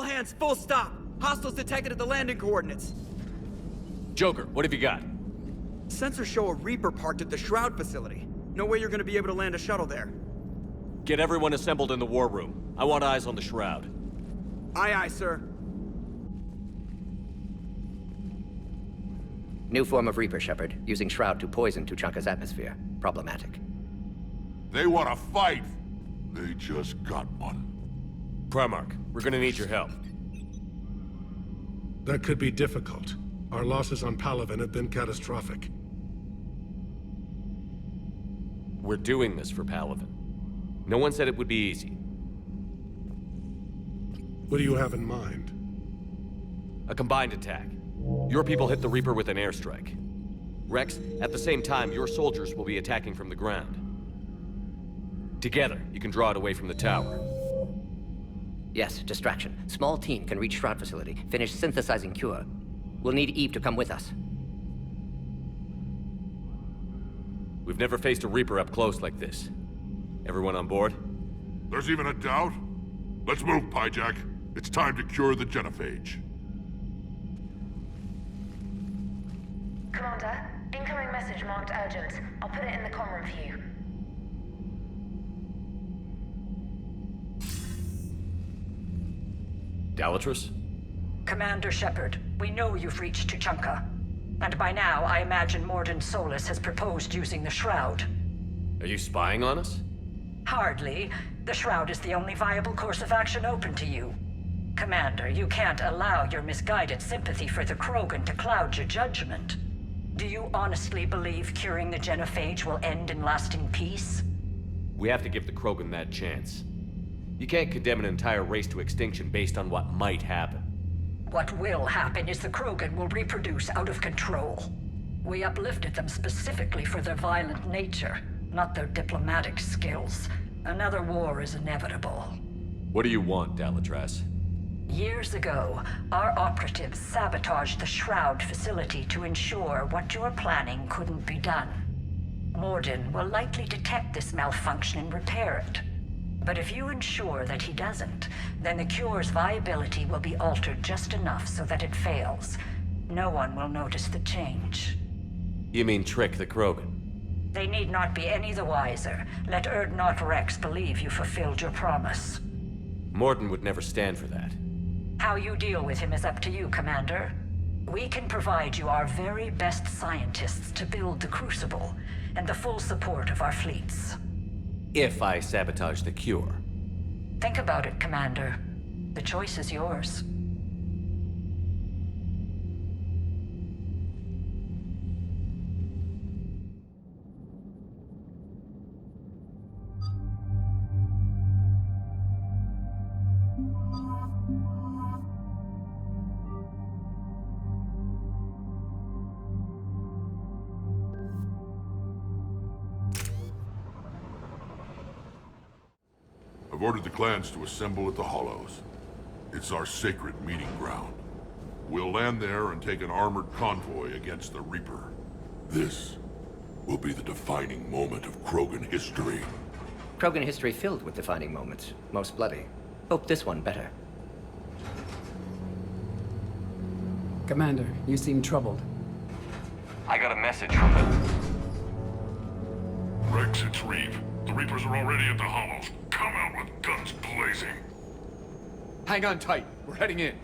hands, full stop. Hostiles detected at the landing coordinates. Joker, what have you got? Sensors show a Reaper parked at the Shroud facility. No way you're gonna be able to land a shuttle there. Get everyone assembled in the war room. I want eyes on the Shroud. Aye, aye, sir. New form of Reaper, Shepard. Using Shroud to poison Tuchanka's atmosphere. Problematic. They want to fight. They just got one. Primarch, we're gonna need your help. That could be difficult. Our losses on Palaven have been catastrophic. We're doing this for Palaven. No one said it would be easy. What do you have in mind? A combined attack. Your people hit the Reaper with an airstrike. Rex, at the same time, your soldiers will be attacking from the ground. Together, you can draw it away from the tower. Yes, distraction. Small team can reach Shroud facility, finish synthesizing Cura. We'll need Eve to come with us. We've never faced a Reaper up close like this. Everyone on board? There's even a doubt? Let's move, Pyjack. It's time to cure the Genophage. Commander, incoming message marked urgent. I'll put it in the comm room for you. Dalatrus? Commander Shepard, we know you've reached Tuchanka. And by now, I imagine Morden Solus has proposed using the Shroud. Are you spying on us? Hardly. The Shroud is the only viable course of action open to you. Commander, you can't allow your misguided sympathy for the Krogan to cloud your judgment. Do you honestly believe curing the Genophage will end in lasting peace? We have to give the Krogan that chance. You can't condemn an entire race to extinction based on what might happen. What will happen is the Krogan will reproduce out of control. We uplifted them specifically for their violent nature, not their diplomatic skills. Another war is inevitable. What do you want, Dalatrus? Years ago, our operatives sabotaged the Shroud facility to ensure what you're planning couldn't be done. Morden will likely detect this malfunction and repair it. But if you ensure that he doesn't, then the cure's viability will be altered just enough so that it fails. No one will notice the change. You mean trick the Krogan? They need not be any the wiser. Let Erdnot Rex believe you fulfilled your promise. Morden would never stand for that. How you deal with him is up to you, Commander. We can provide you our very best scientists to build the Crucible, and the full support of our fleets. If I sabotage the cure. Think about it, Commander. The choice is yours. I've ordered the clans to assemble at the Hollows. It's our sacred meeting ground. We'll land there and take an armored convoy against the Reaper. This will be the defining moment of Krogan history. Krogan history filled with defining moments. Most bloody. Hope this one better. Commander, you seem troubled. I got a message from them. Rex, it's Reeve. The Reapers are already at the Hollows. Come out with guns blazing. Hang on tight. We're heading in.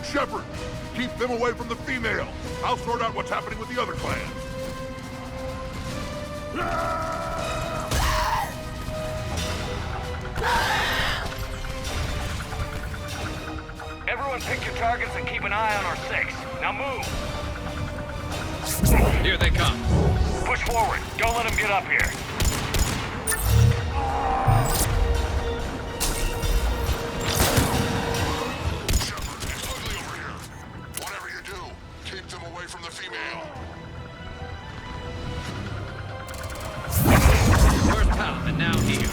Shepard, keep them away from the female. I'll sort out what's happening with the other clans. Everyone pick your targets and keep an eye on our six. Now move! Here they come. Push forward. Don't let them get up here. Shepard, it's ugly over here. Whatever you do, keep them away from the female. First pound and now here.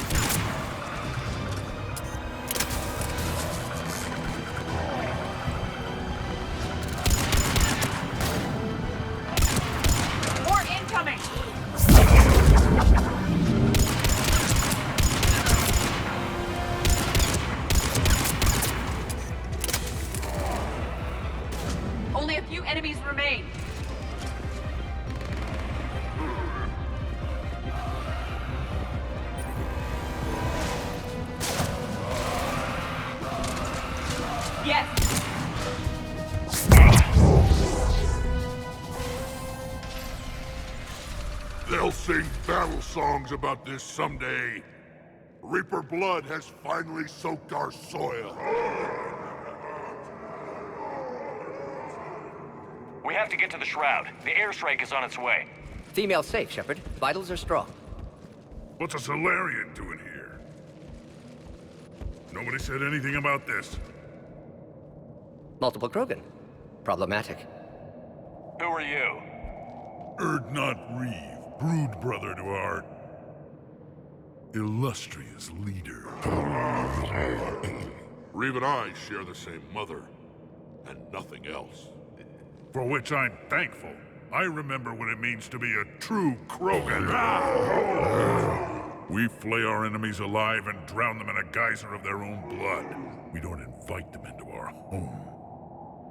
Yes! They'll sing battle songs about this someday. Reaper blood has finally soaked our soil. We have to get to the Shroud. The airstrike is on its way. Female safe, Shepard. Vitals are strong. What's a Solarian doing here? Nobody said anything about this. Multiple Krogan. Problematic. Who are you? Erdnot Reeve, brood brother to our illustrious leader. Reeve and I share the same mother, and nothing else. For which I'm thankful. I remember what it means to be a true Krogan. We flay our enemies alive and drown them in a geyser of their own blood. We don't invite them into our home.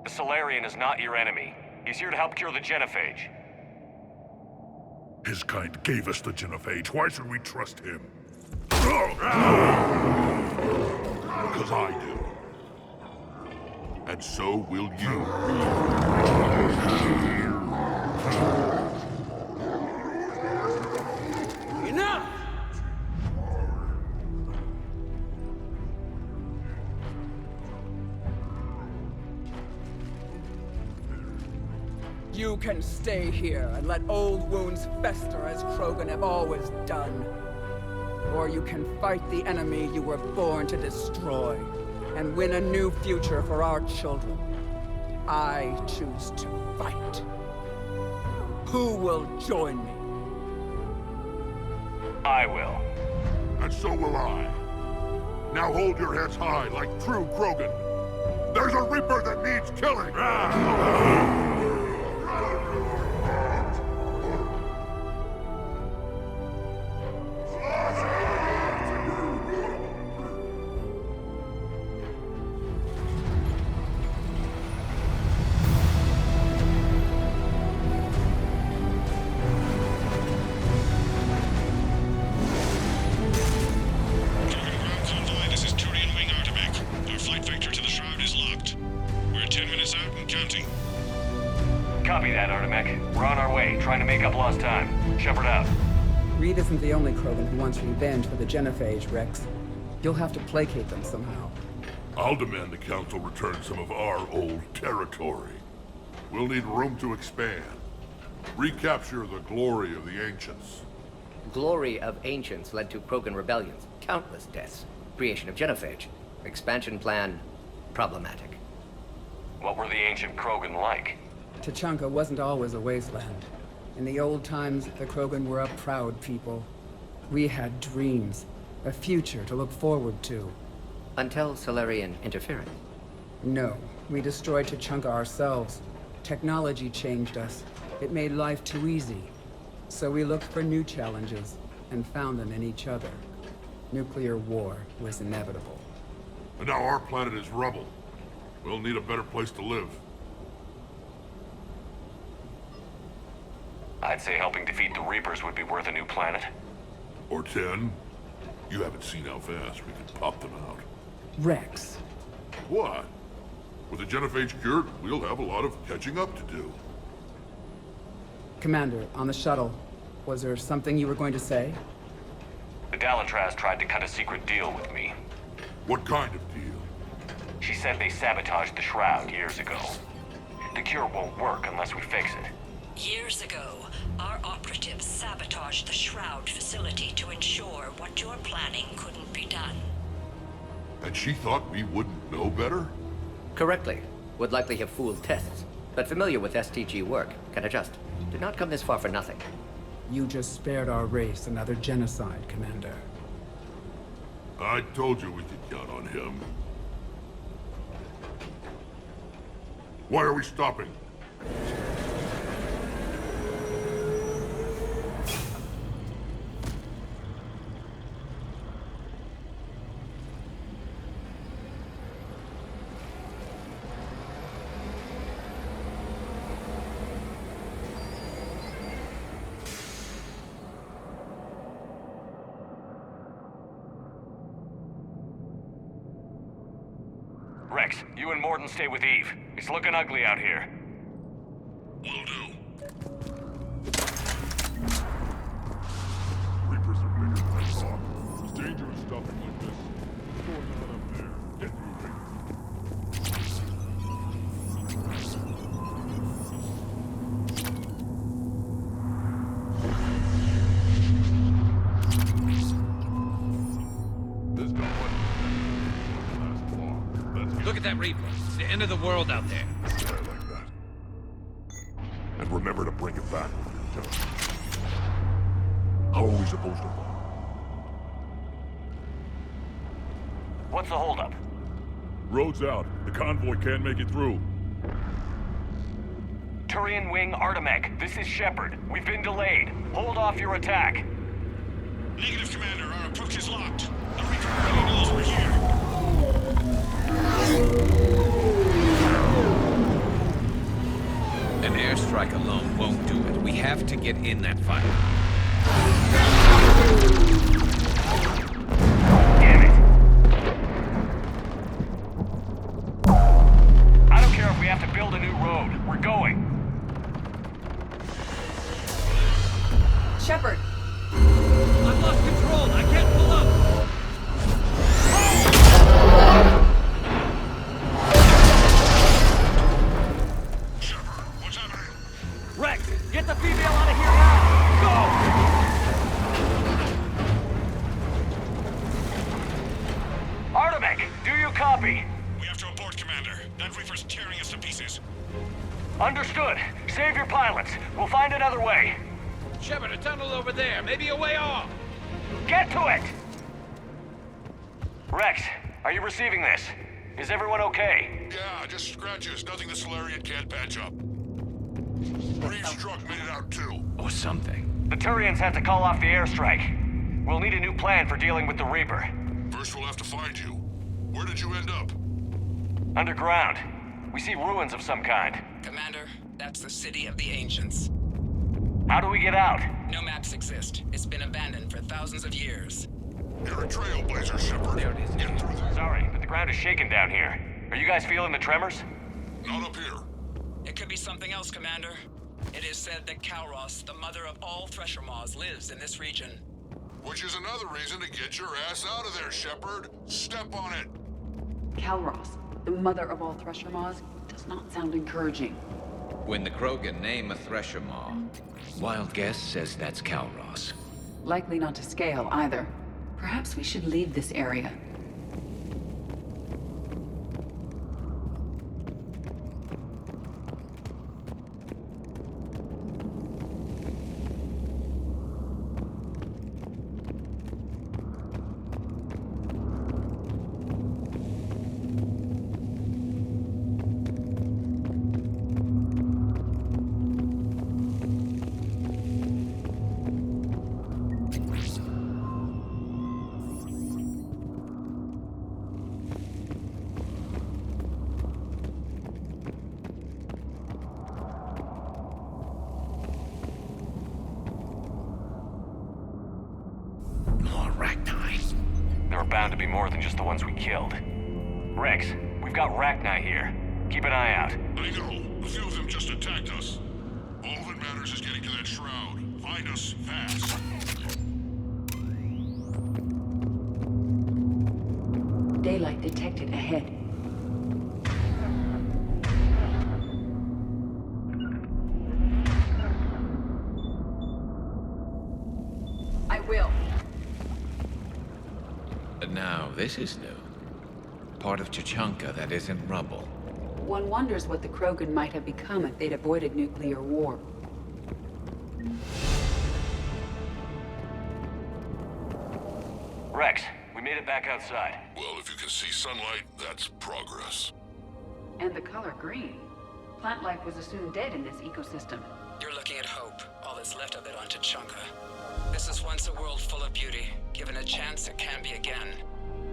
The Solarian is not your enemy. He's here to help cure the Genophage. His kind gave us the Genophage. Why should we trust him? Because I do. And so will you. Enough! You can stay here and let old wounds fester as Krogan have always done. Or you can fight the enemy you were born to destroy and win a new future for our children. I choose to fight. Who will join me? I will. And so will I. Now hold your heads high like true Krogan. There's a Reaper that needs killing! Copy that, Artemek. We're on our way, trying to make up lost time. Shepard out. Reed isn't the only Krogan who wants revenge for the Genophage, Rex. You'll have to placate them somehow. I'll demand the Council return some of our old territory. We'll need room to expand. Recapture the glory of the Ancients. Glory of Ancients led to Krogan rebellions, countless deaths, creation of Genophage. Expansion plan, problematic. What were the ancient Krogan like? Tuchanka wasn't always a wasteland. In the old times, the Krogan were a proud people. We had dreams, a future to look forward to. Until Solarian interference. No, we destroyed Tuchanka ourselves. Technology changed us. It made life too easy. So we looked for new challenges, and found them in each other. Nuclear war was inevitable. And now our planet is rubble. We'll need a better place to live. I'd say helping defeat the Reapers would be worth a new planet. Or 10. You haven't seen how fast we can pop them out. Rex. What? With the Genophage cured, we'll have a lot of catching up to do. Commander, on the shuttle, was there something you were going to say? The Dallantraz tried to cut a secret deal with me. What kind of deal? She said they sabotaged the Shroud years ago. The cure won't work unless we fix it. Years ago, our operatives sabotaged the Shroud facility to ensure what you're planning couldn't be done. And she thought we wouldn't know better? Correctly. Would likely have fooled tests, but familiar with STG work, can adjust. Did not come this far for nothing. You just spared our race another genocide, Commander. I told you we could count on him. Why are we stopping? Rex, you and Morden stay with Eve. It's looking ugly out here. Will do. Reapers are bigger than I thought. There's dangerous stuff like this. What's going on up there? Get moving. There's no one last long. Let's get Look at that Reaper. It's the end of the world out there. I like that. And remember to bring it back when you're done. How are we supposed to? What's the holdup? Road's out. The convoy can't make it through. Turian Wing Artemech, this is Shepard. We've been delayed. Hold off your attack. Negative, Commander. Our approach is locked. The Reaper already knows we're here. An airstrike alone won't do it. We have to get in that fight. Damn it. I don't care if we have to build a new road. We're going. Shepard! I've lost control. I can't pull up. Shepard, what's happening? Rex, get the female out of here now! Go! Artemech, do you copy? We have to abort, Commander. That Reaper's tearing us to pieces. Understood. Save your pilots. We'll find another way. Shepard, a tunnel over there. Maybe a way off. Get to it! Rex, are you receiving this? Is everyone okay? Yeah, just scratches. Nothing the Solarian can't patch up. Reeves' truck made it out too. Or something. The Turians had to call off the airstrike. We'll need a new plan for dealing with the Reaper. First we'll have to find you. Where did you end up? Underground. We see ruins of some kind. Commander, that's the city of the ancients. How do we get out? No maps exist. It's been abandoned for thousands of years. You're a trailblazer, Shepard. There it is. Get through there. Sorry, but the ground is shaking down here. Are you guys feeling the tremors? Not up here. It could be something else, Commander. It is said that Calros, the mother of all Thresher Maws, lives in this region. Which is another reason to get your ass out of there, Shepard. Step on it. Calros, the mother of all Thresher Maws, does not sound encouraging. When the Krogan name a Thresher Maw, wild guess says that's Calros. Likely not to scale either. Perhaps we should leave this area. Bound to be more than just the ones we killed. Rex, we've got Rachni here. Keep an eye out. I know. A few of them just attacked us. All that matters is getting to that shroud. Find us fast. Daylight detected ahead. I will. Now, this is new. Part of Chichanka that isn't rubble. One wonders what the Krogan might have become if they'd avoided nuclear war. Rex, we made it back outside. Well, if you can see sunlight, that's progress. And the color green. Plant life was assumed dead in this ecosystem. You're looking at hope, all that's left of it on Chichanka. This is once a world full of beauty. Given a chance, it can be again.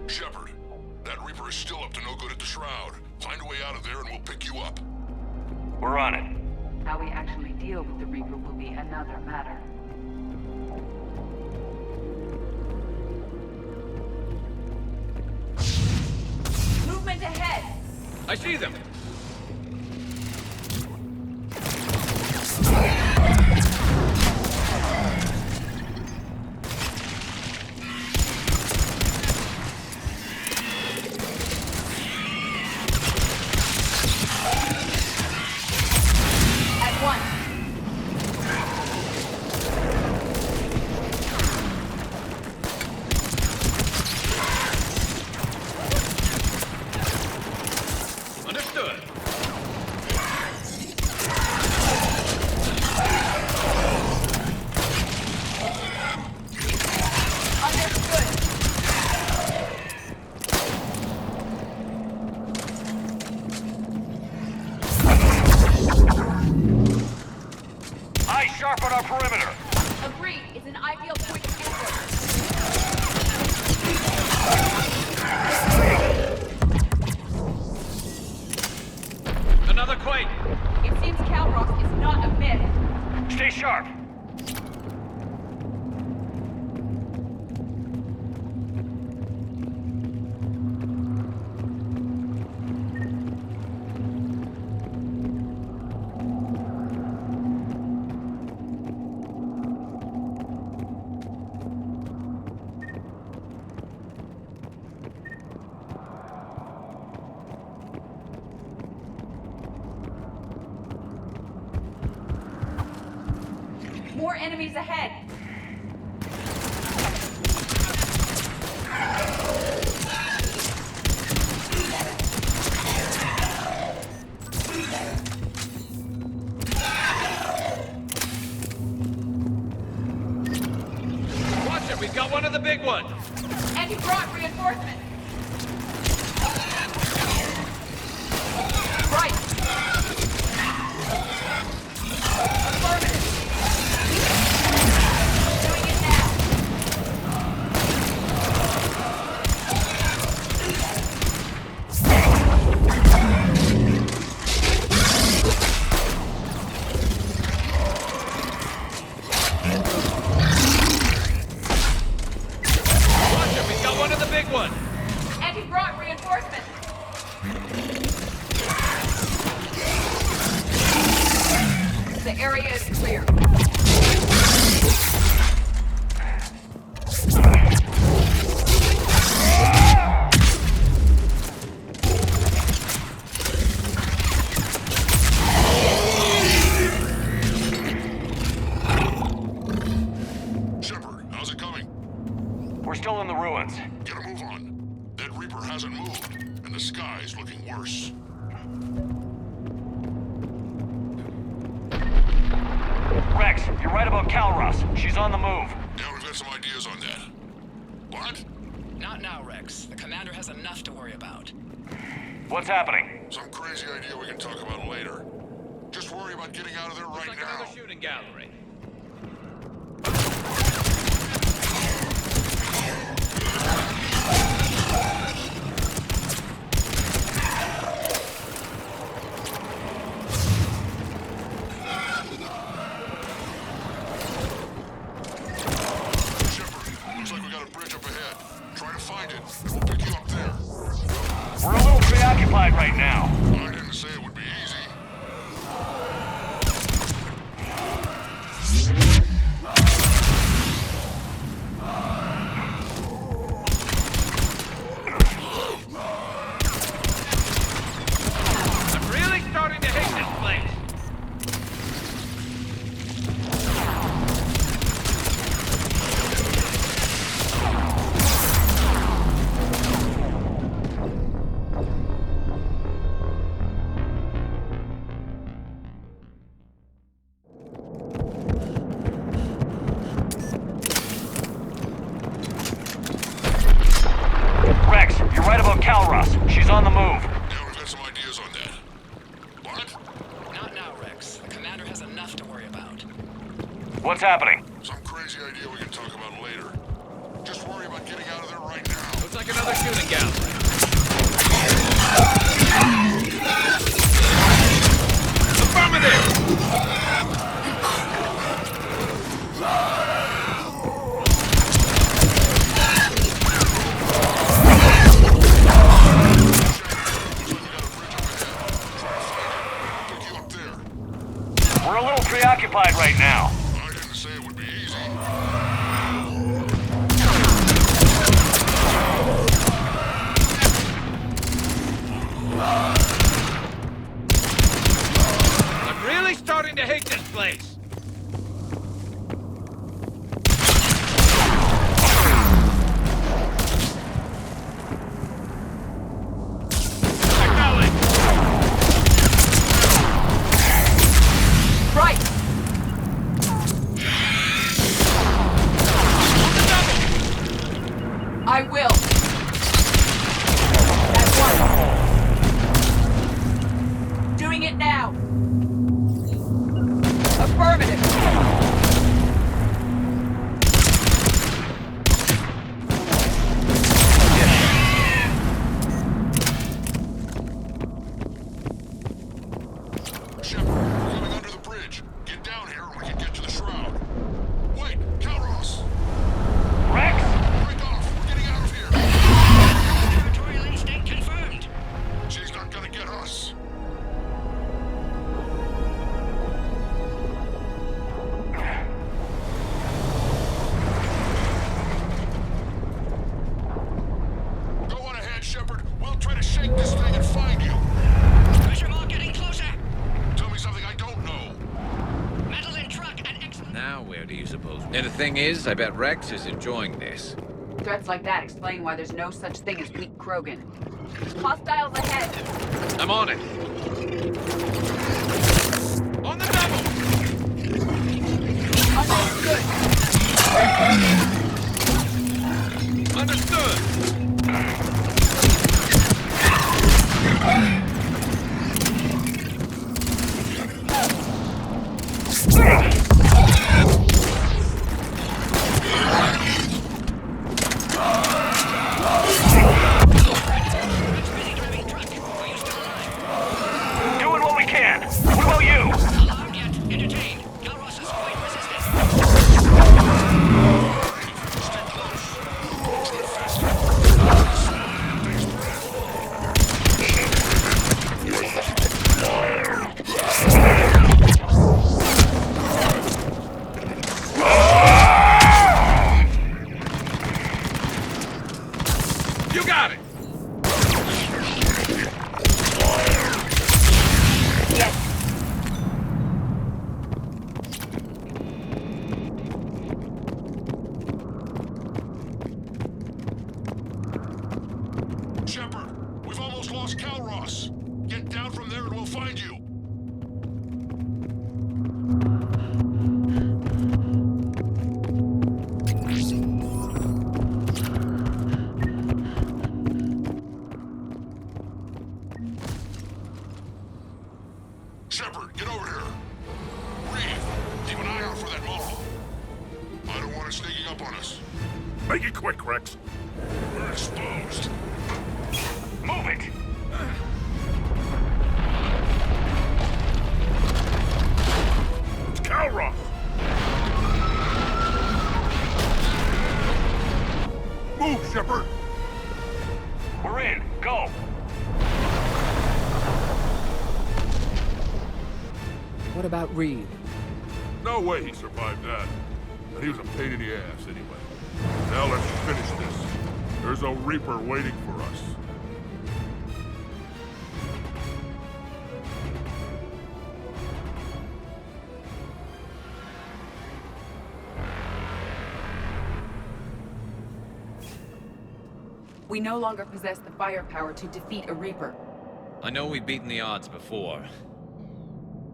Shepard, that Reaper is still up to no good at the Shroud. Find a way out of there and we'll pick you up. We're on it. How we actually deal with the Reaper will be another matter. Movement ahead! I see them! Sharpen our perimeter. Agreed. It's an ideal point of ambush. Another quake. It seems Calross is not a myth. Stay sharp. More enemies ahead. Watch it, we've got one of the big ones! And he brought reinforcements. Right. Affirmative. Doing it now. Watch it, we've got one of the big ones! And he brought reinforcements. The area is clear. Shepard, how's it coming? We're still in the ruins. Get a move on. That Reaper hasn't moved, and the sky's looking worse. Rex, you're right about Calross. She's on the move. Yeah, we've got some ideas on that. What? Not now, Rex. The commander has enough to worry about. What's happening? Some crazy idea we can talk about later. Just worry about getting out of there right Looks like now. another shooting gallery. Shepard, looks like we got a bridge up ahead. Try to find it. We'll pick you up there. We're a little preoccupied right now. I didn't say it would be easy. I'm really starting to hate this place! Rex, you're right about Calross. She's on the move. Yeah, we've got some ideas on that. What? Not now, Rex. The commander has enough to worry about. What's happening? Some crazy idea we can talk about later. Just worry about getting out of there right now. Looks like another shooting gallery. Affirmative! will. At once. Doing it now. Affirmative. Shepard, we're coming under the bridge. Get down here and we can get to the shroud. Wait, Calros! Rex! Break off! We're getting out of here! Territorial instinct confirmed. She's not gonna get us. Go on ahead, Shepard. We'll try to shake this thing and find you. Pressure Maw getting closer. Tell me something I don't know. Metal in truck and Now where do you suppose? And the thing is, I bet Rex is enjoying this. Threats like that explain why there's no such thing as weak Krogan. Hostiles ahead. I'm on it. On the double! Understood! Doing what we can. What about you? alarmed yet. Entertained. Calros is quite resistant. Stay close. You got it! Shepard, we've almost lost Calros. Get down from there and we'll find you. Shepard, get over here. Reed, keep an eye out for that modo. I don't want it sneaking up on us. Make it quick, Rex. We're exposed. Move it! It's Calros! Move, Shepard! We're in. Go! What about Reed? No way he survived that. And he was a pain in the ass anyway. Now let's finish this. There's a Reaper waiting for us. We no longer possess the firepower to defeat a Reaper. I know we've beaten the odds before.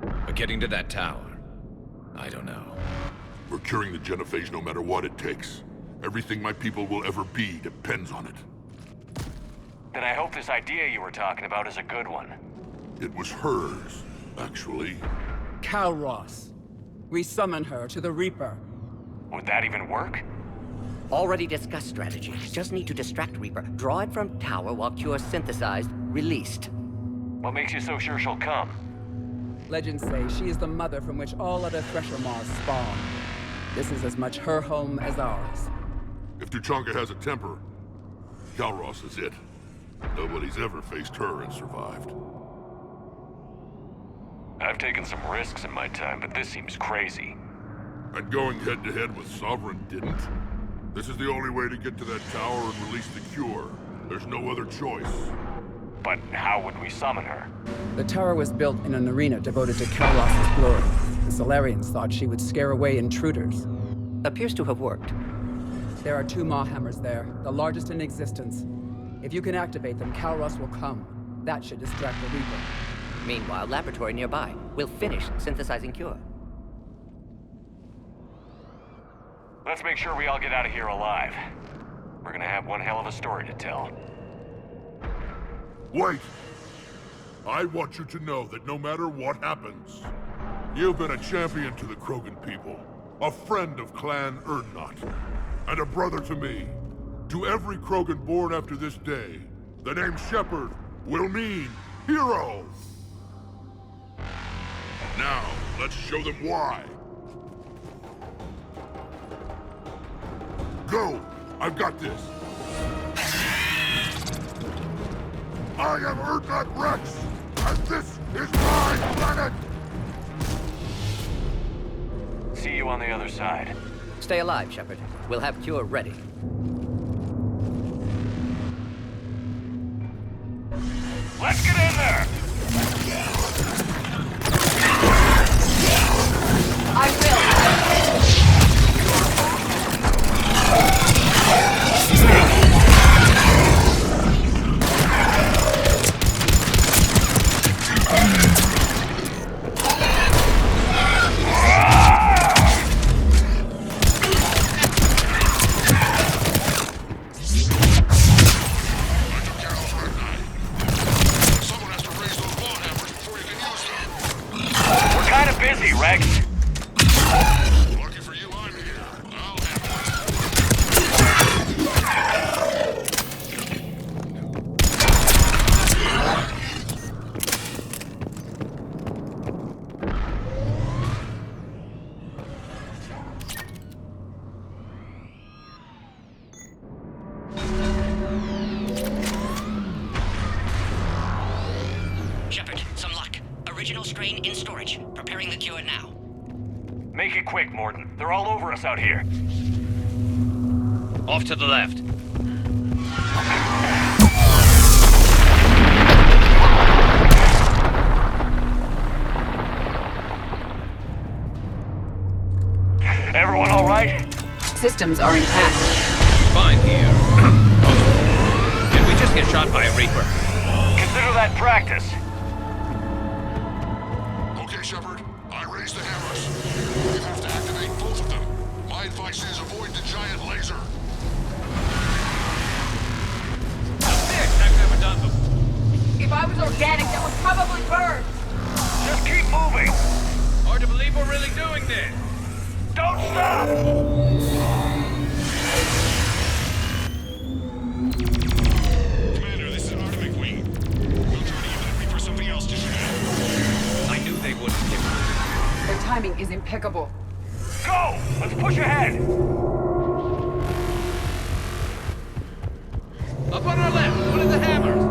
But getting to that tower, I don't know. We're curing the Genophage no matter what it takes. Everything my people will ever be depends on it. Then I hope this idea you were talking about is a good one. It was hers, actually. Calros. We summon her to the Reaper. Would that even work? Already discussed strategy. Just need to distract Reaper. Draw it from tower while Cura synthesized, released. What makes you so sure she'll come? Legends say she is the mother from which all other Thresher Maws spawn. This is as much her home as ours. If Tuchanka has a temper, Calros is it. Nobody's ever faced her and survived. I've taken some risks in my time, but this seems crazy. And going head-to-head with Sovereign didn't? This is the only way to get to that tower and release the cure. There's no other choice. But how would we summon her? The tower was built in an arena devoted to Calros' glory. The Solarians thought she would scare away intruders. Appears to have worked. There are 2 Maw hammers there, the largest in existence. If you can activate them, Calros will come. That should distract the Reaper. Meanwhile, laboratory nearby. We'll finish synthesizing Cura. Let's make sure we all get out of here alive. We're gonna have one hell of a story to tell. Wait! I want you to know that no matter what happens, you've been a champion to the Krogan people, a friend of Clan Erdnot, and a brother to me. To every Krogan born after this day, the name Shepard will mean hero! Now, let's show them why. Go! I've got this! I am Erdnot Rex, and this is my planet! See you on the other side. Stay alive, Shepard. We'll have Cure ready. Let's get in there! I will. Busy, Rex. Lucky for you, I'm here. I'll Shepard, some luck. Original strain in storage. Preparing the cure now. Make it quick, Morden. They're all over us out here. Off to the left. Everyone all right? Systems are intact. Fine here. Did we just get shot by a Reaper? Consider that practice. Okay, Shepard. I raised the hammers. You have to activate both of them. My advice is avoid the giant laser. I've never done before. If I was organic, that would probably burn. Just keep moving. Hard to believe we're really doing this. Don't stop! Commander, this is Artemis Wing. We'll try to use that Reaper something else to shoot at. I knew they wouldn't give me. Their timing is impeccable. Go! Let's push ahead! Up on our left, one of the hammers.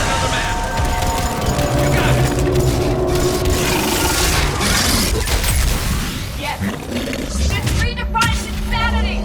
Another man. You got it. Yes! This redefines insanity!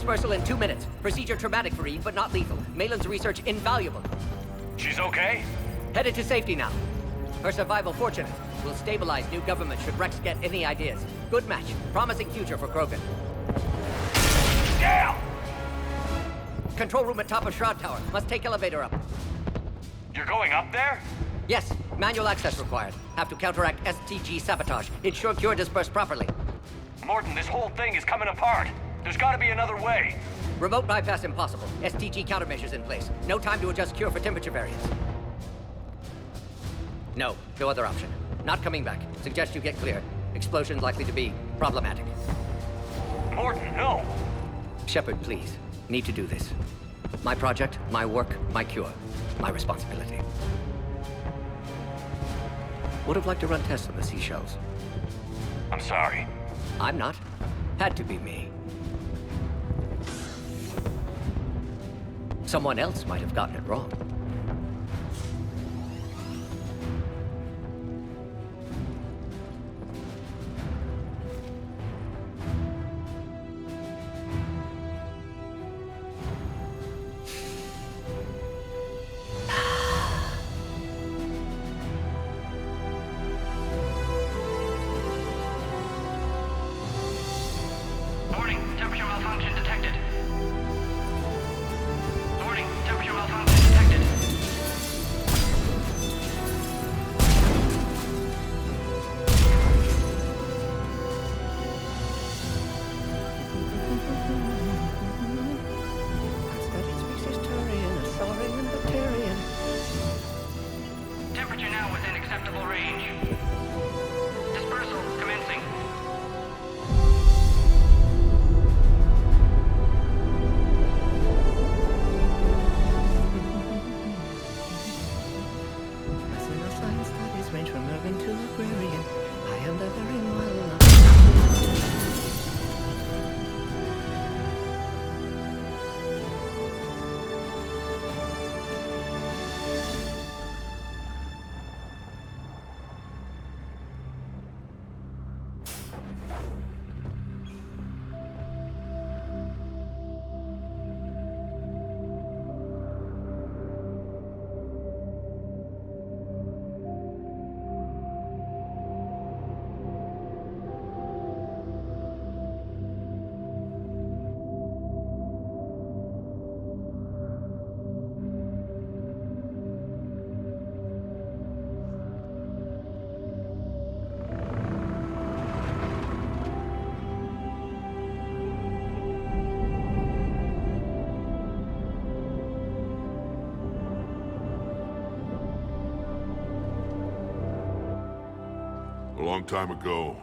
dispersal in 2 minutes. Procedure traumatic for Eve, but not lethal. Malin's research invaluable. She's okay? Headed to safety now. Her survival fortunate. Will stabilize new government should Rex get any ideas. Good match. Promising future for Krogan. Damn! Control room at top of Shroud Tower. Must take elevator up. You're going up there? Yes. Manual access required. Have to counteract STG sabotage. Ensure Cure dispersed properly. Morton, this whole thing is coming apart. There's gotta be another way. Remote bypass impossible. STG countermeasures in place. No time to adjust Cure for temperature variance. No other option. Not coming back. Suggest you get clear. Explosion likely to be problematic. Morton, no! Shepard, please. Need to do this. My project, my work, my cure. My responsibility. Would have liked to run tests on the seashells. I'm sorry. I'm not. Had to be me. Someone else might have gotten it wrong. Warning, temperature malfunction detected. Warning, temperature malfunction detected. Temperature now within acceptable range. Dispersal commencing. Science studies range from urban to agrarian. I am the very model of... A long time ago,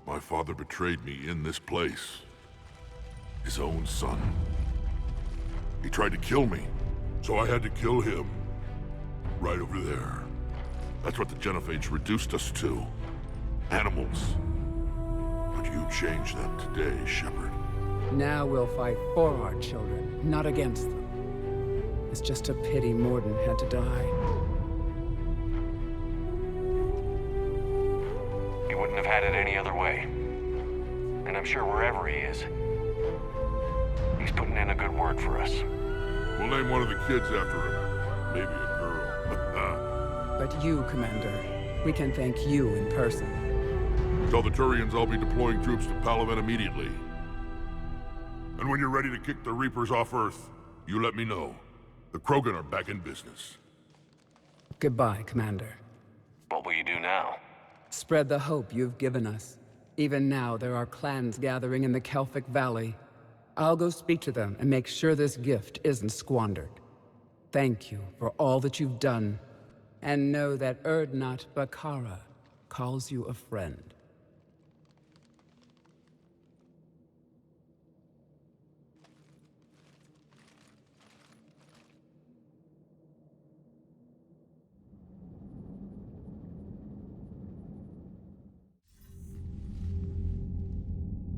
my father betrayed me in this place. His own son. He tried to kill me, so I had to kill him. Right over there. That's what the Genophage reduced us to. Animals. But you changed that today, Shepard. Now we'll fight for our children, not against them. It's just a pity Morden had to die. He wouldn't have had it any other way. And I'm sure wherever he is, he's putting in a good word for us. We'll name one of the kids after him. Maybe a girl. But you, Commander, we can thank you in person. Tell the Turians I'll be deploying troops to Palaven immediately. And when you're ready to kick the Reapers off Earth, you let me know. The Krogan are back in business. Goodbye, Commander. What will you do now? Spread the hope you've given us. Even now, there are clans gathering in the Kelphic Valley. I'll go speak to them and make sure this gift isn't squandered. Thank you for all that you've done. And know that Erdnot Bakara calls you a friend.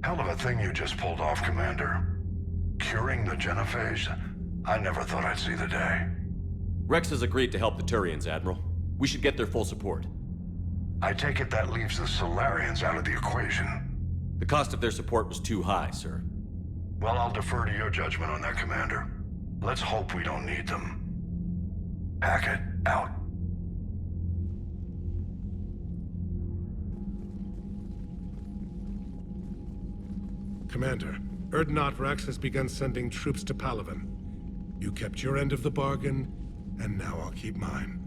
Hell of a thing you just pulled off, Commander. Curing the Genophage? I never thought I'd see the day. Rex has agreed to help the Turians, Admiral. We should get their full support. I take it that leaves the Solarians out of the equation. The cost of their support was too high, sir. Well, I'll defer to your judgment on that, Commander. Let's hope we don't need them. Hackett, out. Commander, Erdnot Rex has begun sending troops to Palaven. You kept your end of the bargain, and now I'll keep mine.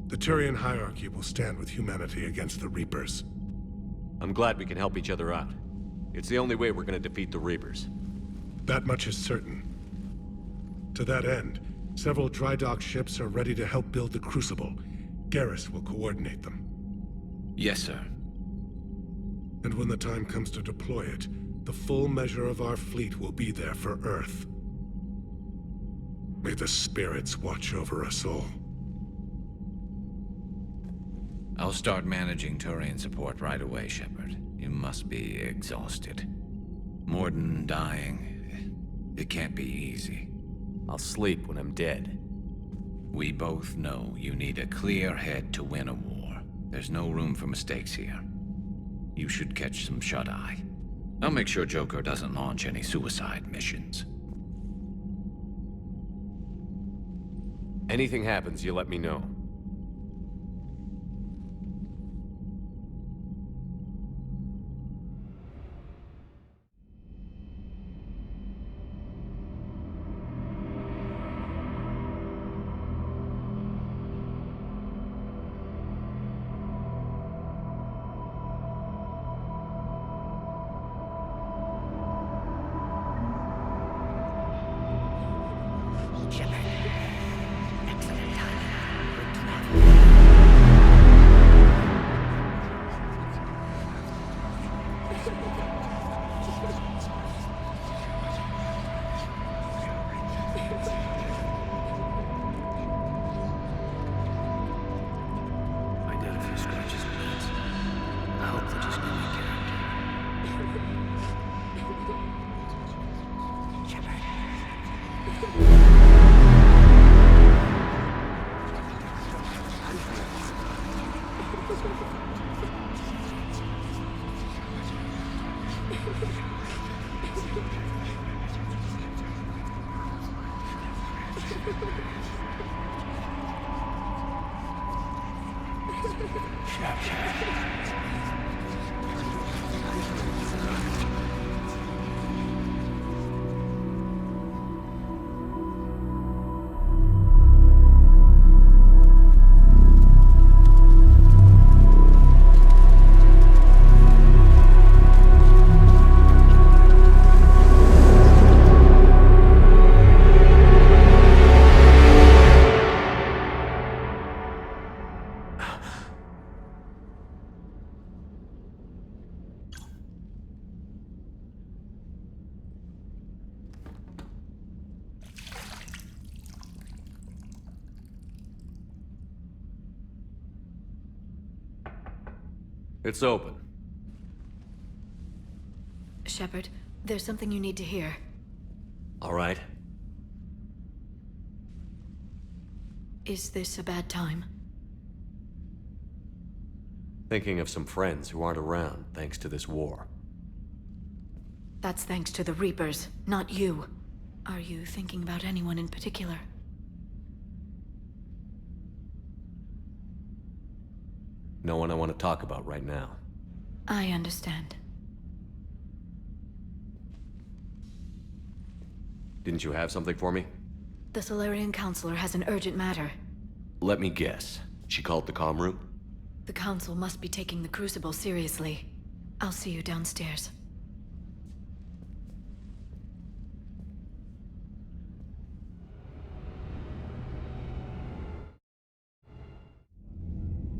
The Turian hierarchy will stand with humanity against the Reapers. I'm glad we can help each other out. It's the only way we're gonna defeat the Reapers. That much is certain. To that end, several dry dock ships are ready to help build the Crucible. Garrus will coordinate them. Yes, sir. And when the time comes to deploy it, the full measure of our fleet will be there for Earth. May the spirits watch over us all. I'll start managing Turian support right away, Shepard. You must be exhausted. Morden dying, it can't be easy. I'll sleep when I'm dead. We both know you need a clear head to win a war. There's no room for mistakes here. You should catch some shut-eye. I'll make sure Joker doesn't launch any suicide missions. Anything happens, you let me know. It's open. Shepard, there's something you need to hear. All right. Is this a bad time? Thinking of some friends who aren't around thanks to this war. That's thanks to the Reapers, not you. Are you thinking about anyone in particular? No one I want to talk about right now. I understand. Didn't you have something for me? The Solarian Counselor has an urgent matter. Let me guess. She called the comm room? The Council must be taking the Crucible seriously. I'll see you downstairs.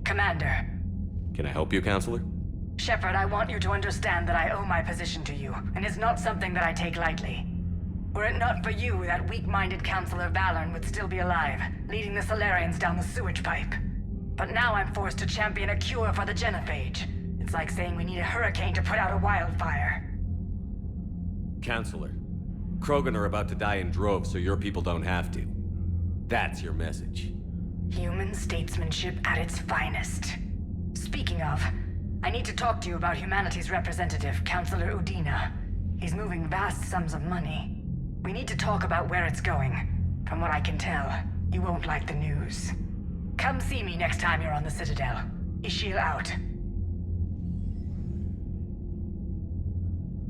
Commander. Can I help you, Counselor? Shepard, I want you to understand that I owe my position to you, and it's not something that I take lightly. Were it not for you, that weak-minded Counselor Valorn would still be alive, leading the Solarians down the sewage pipe. But now I'm forced to champion a cure for the Genophage. It's like saying we need a hurricane to put out a wildfire. Counselor, Krogan are about to die in droves so your people don't have to. That's your message. Human statesmanship at its finest. Speaking of, I need to talk to you about humanity's representative, Counselor Udina. He's moving vast sums of money. We need to talk about where it's going. From what I can tell, you won't like the news. Come see me next time you're on the Citadel. Ishil out.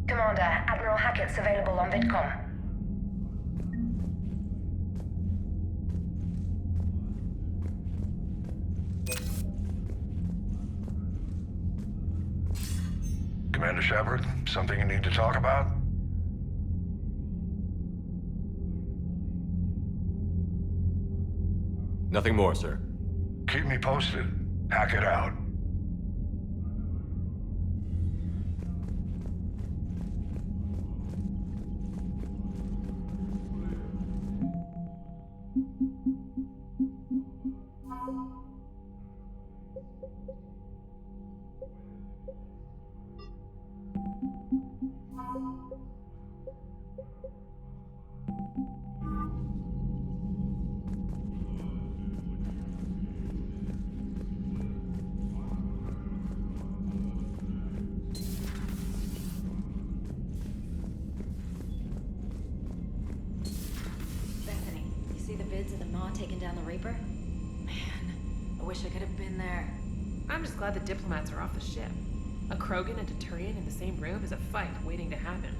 Commander, Admiral Hackett's available on VidCom. Commander Shepard, something you need to talk about? Nothing more, sir. Keep me posted. Hackett out. Taking down the Reaper? Man, I wish I could have been there. I'm just glad the diplomats are off the ship. A Krogan and a Turian in the same room is a fight waiting to happen.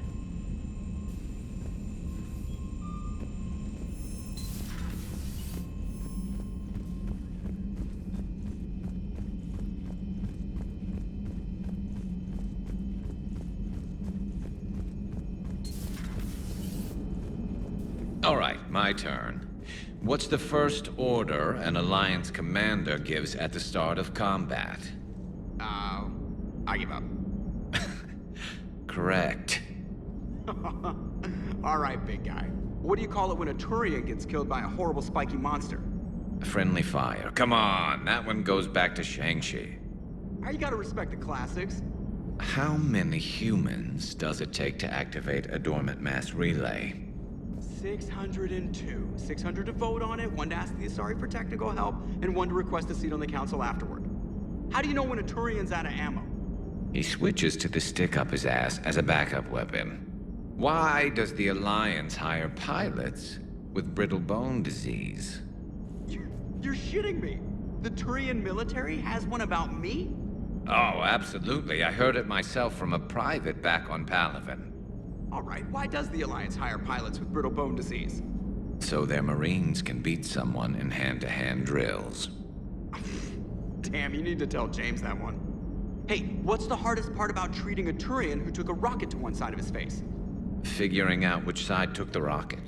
All right, my turn. What's the first order an Alliance commander gives at the start of combat? I give up. Correct. All right, big guy. What do you call it when a Turian gets killed by a horrible spiky monster? Friendly fire. Come on, that one goes back to Shang-Chi. How you gotta respect the classics? How many humans does it take to activate a dormant mass relay? 602. 600 to vote on it, 1 to ask the Asari for technical help, and 1 to request a seat on the council afterward. How do you know when a Turian's out of ammo? He switches to the stick up his ass as a backup weapon. Why does the Alliance hire pilots with brittle bone disease? You're shitting me. The Turian military has one about me? Oh, absolutely. I heard it myself from a private back on Palaven. All right, why does the Alliance hire pilots with brittle bone disease? So their Marines can beat someone in hand-to-hand drills. Damn, you need to tell James that one. Hey, what's the hardest part about treating a Turian who took a rocket to one side of his face? Figuring out which side took the rocket.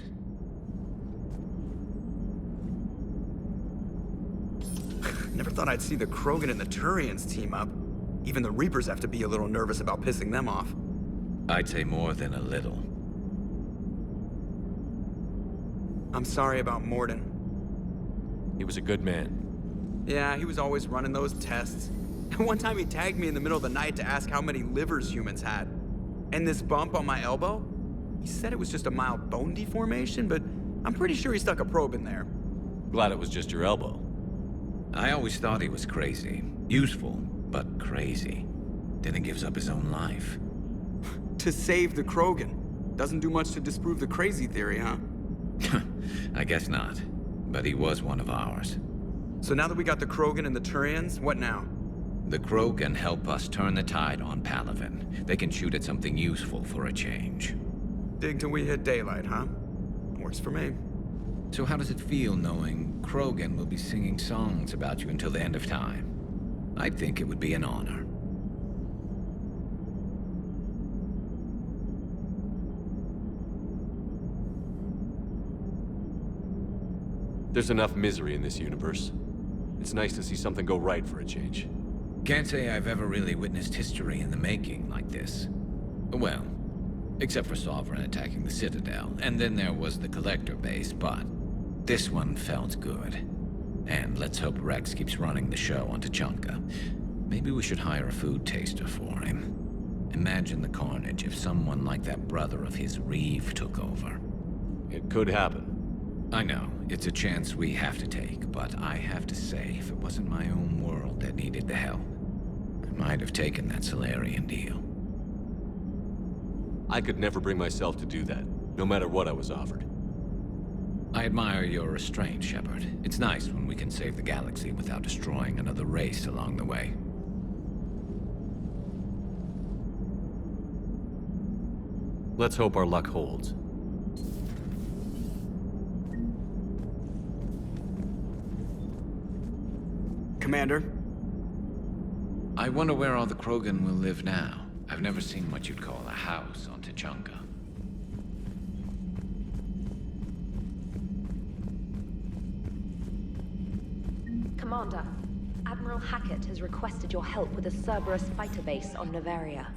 Never thought I'd see the Krogan and the Turians team up. Even the Reapers have to be a little nervous about pissing them off. I'd say more than a little. I'm sorry about Morden. He was a good man. Yeah, he was always running those tests. And one time he tagged me in the middle of the night to ask how many livers humans had. And this bump on my elbow? He said it was just a mild bone deformation, but I'm pretty sure he stuck a probe in there. Glad it was just your elbow. I always thought he was crazy. Useful, but crazy. Then he gives up his own life. To save the Krogan. Doesn't do much to disprove the crazy theory, huh? I guess not. But he was one of ours. So now that we got the Krogan and the Turians, what now? The Krogan help us turn the tide on Palaven. They can shoot at something useful for a change. Dig till we hit daylight, huh? Works for me. So how does it feel knowing Krogan will be singing songs about you until the end of time? I think it would be an honor. There's enough misery in this universe. It's nice to see something go right for a change. Can't say I've ever really witnessed history in the making like this. Well, except for Sovereign attacking the Citadel, and then there was the Collector base, but this one felt good. And let's hope Rex keeps running the show on Tuchanka. Maybe we should hire a food taster for him. Imagine the carnage if someone like that brother of his, Reeve, took over. It could happen. I know, it's a chance we have to take, but I have to say, if it wasn't my own world that needed the help, I might have taken that Solarian deal. I could never bring myself to do that, no matter what I was offered. I admire your restraint, Shepard. It's nice when we can save the galaxy without destroying another race along the way. Let's hope our luck holds. Commander? I wonder where all the Krogan will live now. I've never seen what you'd call a house on Tuchanka. Commander, Admiral Hackett has requested your help with a Cerberus fighter base on Novaria.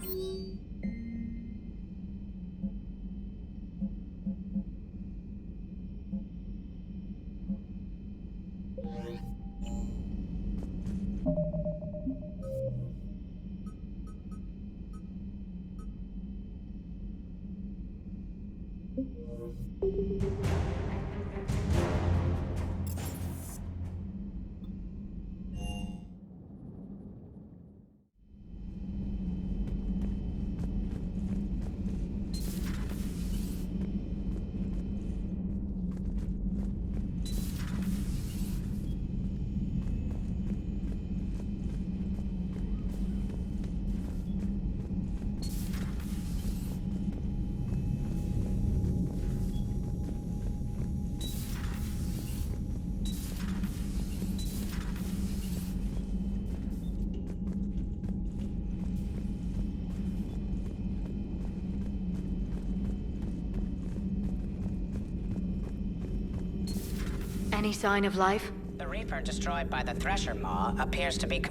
Any sign of life? The Reaper destroyed by the Thresher Maw appears to be...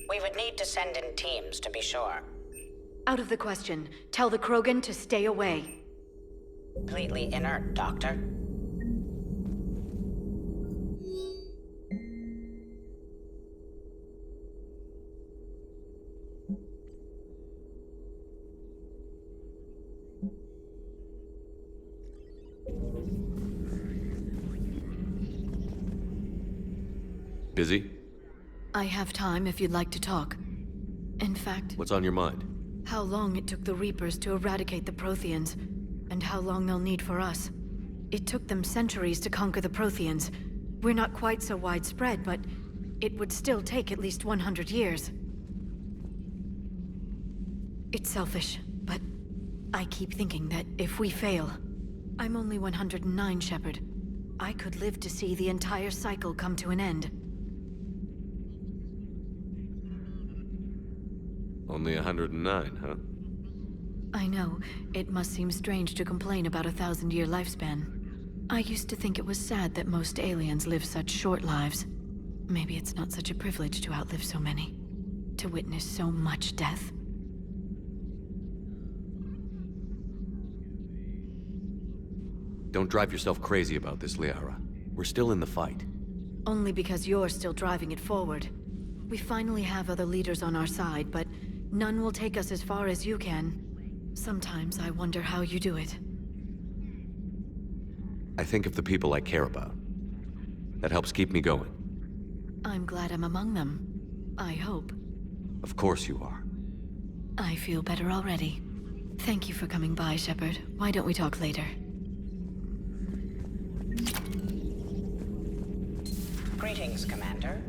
We would need to send in teams to be sure. Out of the question. Tell the Krogan to stay away. Completely inert, Doctor. Busy? I have time if you'd like to talk. In fact, What's on your mind? how long it took the Reapers to eradicate the Protheans, and how long they'll need for us. It took them centuries to conquer the Protheans. We're not quite so widespread, but it would still take at least 100 years. It's selfish, but I keep thinking that if we fail... I'm only 109, Shepard. I could live to see the entire cycle come to an end. Only 109, huh? I know. It must seem strange to complain about a 1,000-year lifespan. I used to think it was sad that most aliens live such short lives. Maybe it's not such a privilege to outlive so many. To witness so much death. Don't drive yourself crazy about this, Liara. We're still in the fight. Only because you're still driving it forward. We finally have other leaders on our side, but none will take us as far as you can. Sometimes I wonder how you do it. I think of the people I care about. That helps keep me going. I'm glad I'm among them. I hope. Of course you are. I feel better already. Thank you for coming by, Shepard. Why don't we talk later? Greetings, Commander.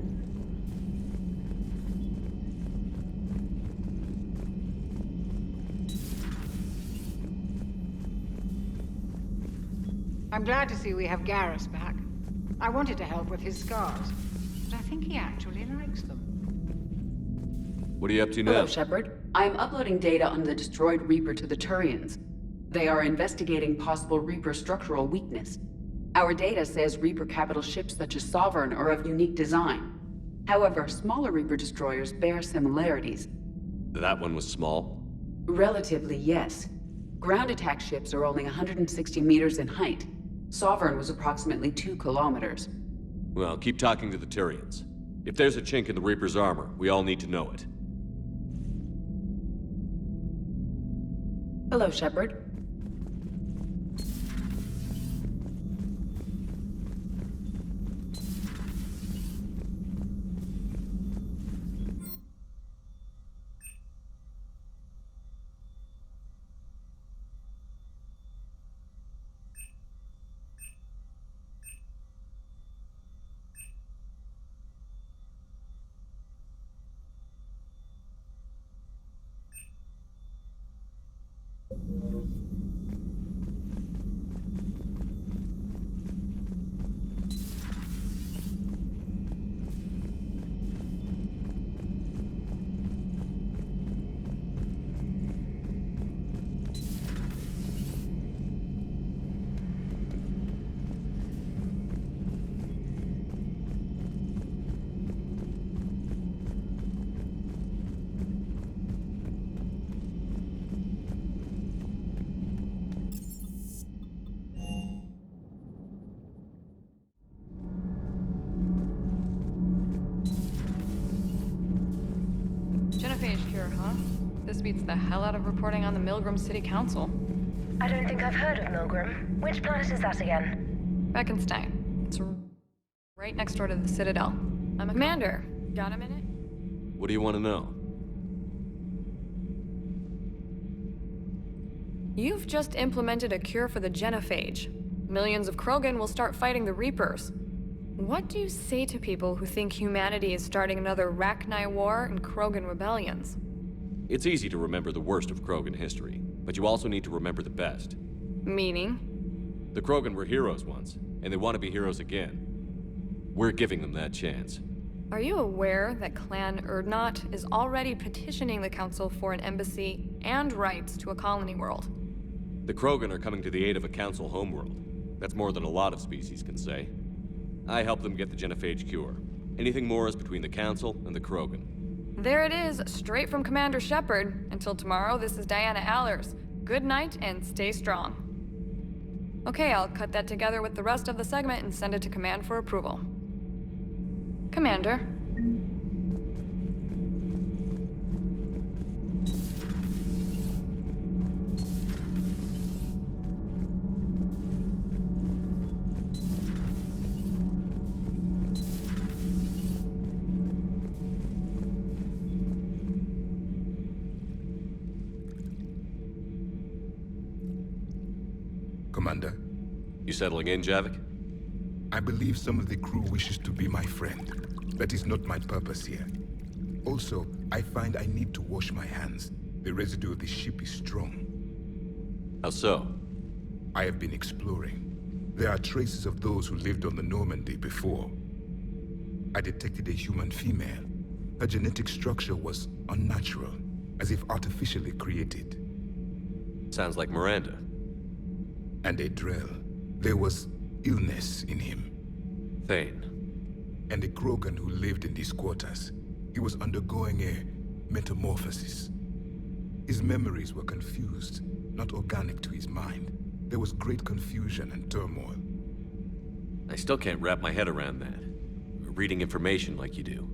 I'm glad to see we have Garrus back. I wanted to help with his scars, but I think he actually likes them. What are you up to now? Hello, Shepard. I am uploading data on the destroyed Reaper to the Turians. They are investigating possible Reaper structural weakness. Our data says Reaper capital ships such as Sovereign are of unique design. However, smaller Reaper destroyers bear similarities. That one was small? Relatively, yes. Ground attack ships are only 160 meters in height. Sovereign was approximately 2 kilometers. Well, keep talking to the Turians. If there's a chink in the Reaper's armor, we all need to know it. Hello, Shepard. just beats the hell out of reporting on the Milgram City Council. I don't think I've heard of Milgram. Which planet is that again? Beckenstein. It's right next door to the Citadel. I'm a commander. Got a minute? What do you want to know? You've just implemented a cure for the genophage. Millions of Krogan will start fighting the Reapers. What do you say to people who think humanity is starting another Rachni War and Krogan rebellions? It's easy to remember the worst of Krogan history, but you also need to remember the best. Meaning? The Krogan were heroes once, and they want to be heroes again. We're giving them that chance. Are you aware that Clan Urdnot is already petitioning the Council for an embassy and rights to a colony world? The Krogan are coming to the aid of a Council homeworld. That's more than a lot of species can say. I help them get the genophage cure. Anything more is between the Council and the Krogan. There it is, straight from Commander Shepard. Until tomorrow, this is Diana Allers. Good night and stay strong. Okay, I'll cut that together with the rest of the segment and send it to Command for approval. Commander. Commander. You settling in, Javik? I believe some of the crew wishes to be my friend. That is not my purpose here. Also, I find I need to wash my hands. The residue of the ship is strong. How so? I have been exploring. There are traces of those who lived on the Normandy before. I detected a human female. Her genetic structure was unnatural, as if artificially created. Sounds like Miranda. And a Drell. There was illness in him. Thane. And a Krogan who lived in these quarters. He was undergoing a metamorphosis. His memories were confused, not organic to his mind. There was great confusion and turmoil. I still can't wrap my head around that. Reading information like you do.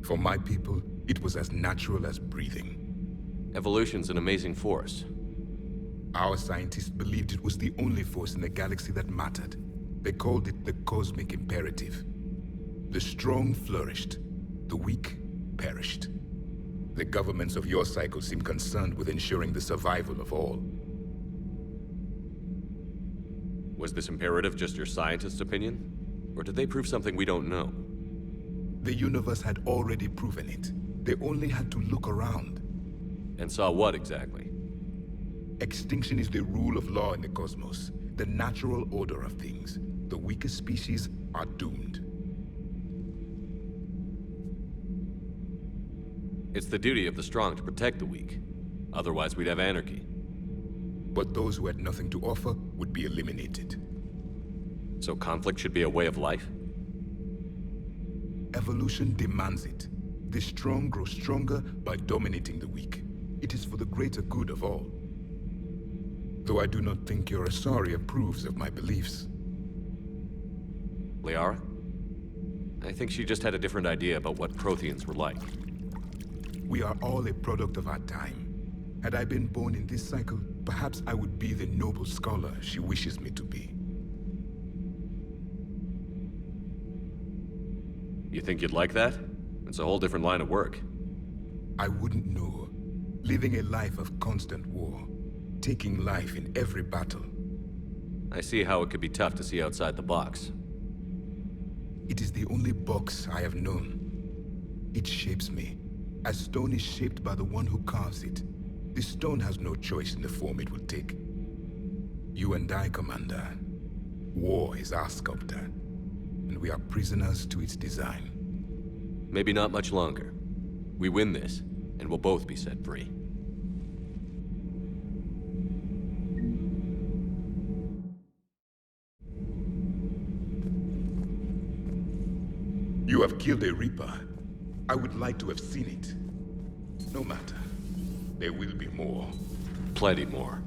For my people, it was as natural as breathing. Evolution's an amazing force. Our scientists believed it was the only force in the galaxy that mattered. They called it the cosmic imperative. The strong flourished, the weak perished. The governments of your cycle seem concerned with ensuring the survival of all. Was this imperative just your scientist's opinion? Or did they prove something we don't know? The universe had already proven it. They only had to look around. And saw what exactly? Extinction is the rule of law in the cosmos, the natural order of things. The weakest species are doomed. It's the duty of the strong to protect the weak. Otherwise, we'd have anarchy. But those who had nothing to offer would be eliminated. So conflict should be a way of life? Evolution demands it. The strong grow stronger by dominating the weak. It is for the greater good of all. Though I do not think your Asari approves of my beliefs. Liara? I think she just had a different idea about what Protheans were like. We are all a product of our time. Had I been born in this cycle, perhaps I would be the noble scholar she wishes me to be. You think you'd like that? It's a whole different line of work. I wouldn't know. Living a life of constant war. Taking life in every battle. I see how it could be tough to see outside the box. It is the only box I have known. It shapes me, as stone is shaped by the one who carves it. The stone has no choice in the form it will take. You and I, Commander. War is our sculptor, and we are prisoners to its design. Maybe not much longer. We win this, and we'll both be set free. You have killed a Reaper. I would like to have seen it. No matter. There will be more. Plenty more.